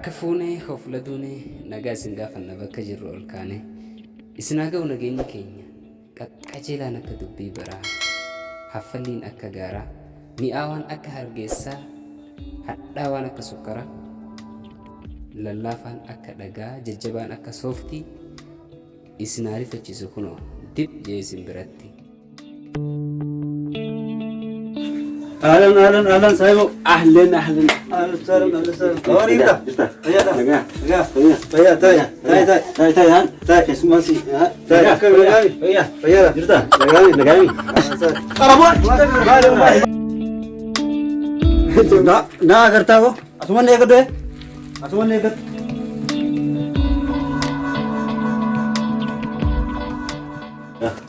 Harka fuunee hofla duunee nagaa isin gaafanna bakka jirru ol kaane isin haa ga'u nageenyi keenya qaqqajeelaan akka dubbii baraa haffalliin akka gaaraa mi'aawaan akka hargeessaa hadhaawaan akka sukkaraa lallaafaan akka dhagaa jajjabaan akka sooftii isin haa rifachiisu kunoo dib jee isin biratti. اهلا سايبو اهلا اهلا سلام اوريدا يا يا يا تاي اسمع سي تاي يا يا جرتا نغامي ना करता वो असुमन ने कर दे असुमन ने कर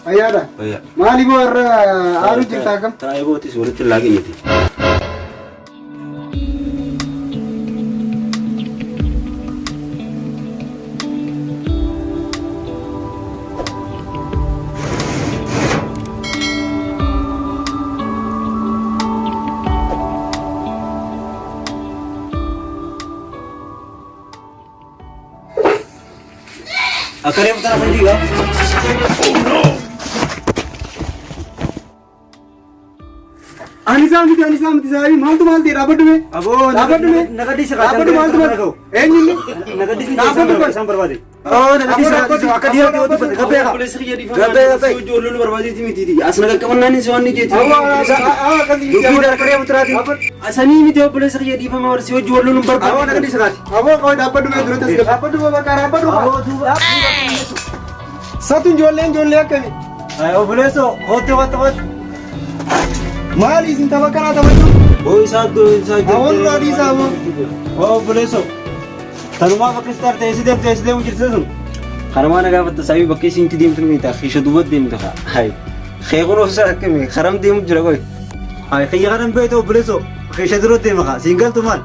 Ayada. Mali bor aru cerita kam? Tahu itu sulit lagi nih. Akhirnya putar apa juga? अनिसाम की सारी माल तो माल तेरा बट में अब राबट में नगदी से राबट माल तो माल ए नहीं नगदी से राबट में संपर्वादी ओ नगदी से आका दिया तो गबेगा गबेगा जो लोन बर्बादी थी मिती थी असना का कमना नहीं सोनी की थी दुखी डर करे उतरा थी असनी में तो पुलिस की दी फम और से जो लोन बर्बाद अब नगदी से अब कोई राबट में दुरत से राबट में बका राबट सतुन जोड़ ले कभी ओ पुलिस होते होते माल इस तब करा था बच्चों वो साथ और राडी साहब ओ पुलिस तनुमा पाकिस्तान तेज दे मुझे सुन खरमाना का बता सभी बक्के सिंह दीम तुम नहीं था खिश दुबत दीम था हाय खैगुर उस रख में खरम दीम जरा कोई हाय खैगरम पे तो पुलिस खिश जरूरत दीम खा सिंगल तुमान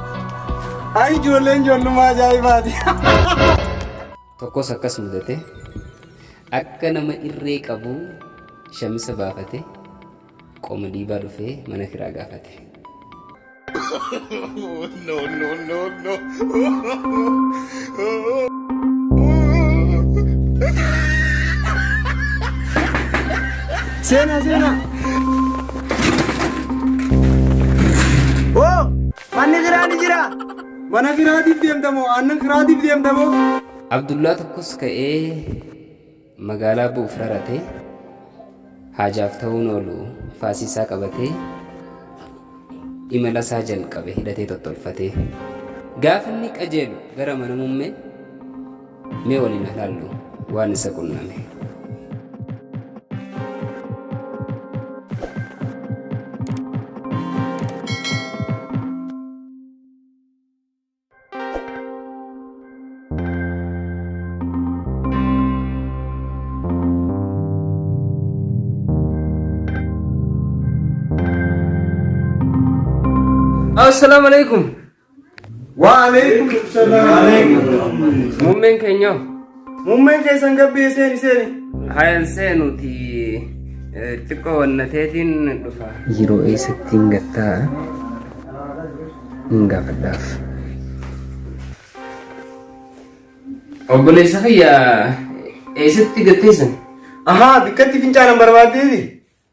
आई जोड़ मा जाए बात Tokko sakkas mudate akka nama irree qabu shamisa baafate qoma dhiibaa dhufee mana kiraa gaafate. Sena oh manni kiraa ni jira mana kiraatiif deemtamoo aannan kiraatiif deemtamoo Abdullaa tokkos ka'ee magaalaa bu'uuf rarate haajaaf ta'uun oolu faasisaa qabatee imala isaa jalqabe hidhatee tottolfatee gaafa inni qajeelu gara mana muummee mee waliin ilaallu waan isa qunname. Assalamualaikum. Waalaikumsalam. Muummeen keenya Muummeen keessan gabbee seeni hayan seenuti xiqqoo wannateetiin dhufa. Yeroo eessatti hin gattaa hin gaafadhaaf. Obboleessa fayyaa eessatti gatteessan? Ahaa bikkatti fincaanan barbaaddeeti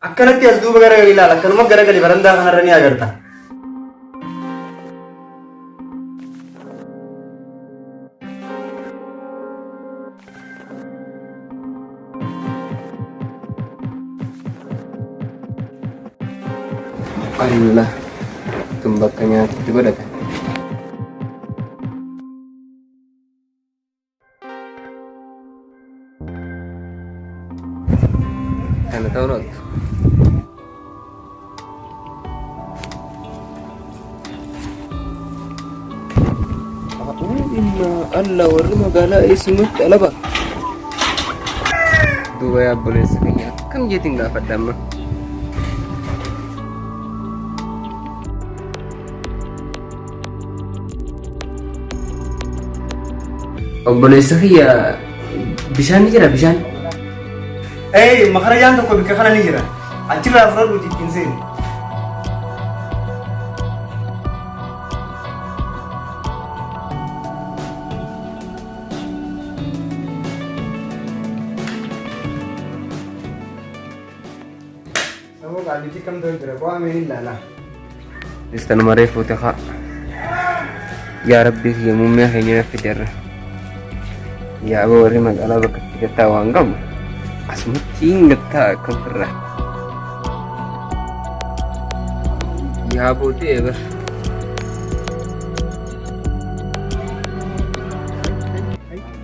akkanatti as duuba garagali ilaala akkanuma garagali barandaa kanarra ni agarta. Allah tumbakkannya itu ada kan? Karena tahu loh. Allah warna magala ismu talaba. Dua ya boleh sekali. Kan jadi tinggal pada mah. Obboleessa kiyya bishaan ni jira bishaan? Makarajaan tokko bikka kana ni jira achirraa fudhadhu ittiin seeni. Kali cikam tu itu, kau amin lala. Istan mare foto kha. Ya Rabbi ya mumya hanya fitir. Ya Abu Rimad ala bakat kita wanggam. Asmuti ngata kafra. Ya Abu Tiber.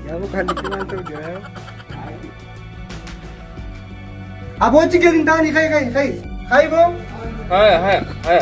Ya bukan dikenal tu je. Abo cikam tani kai bo. Hai.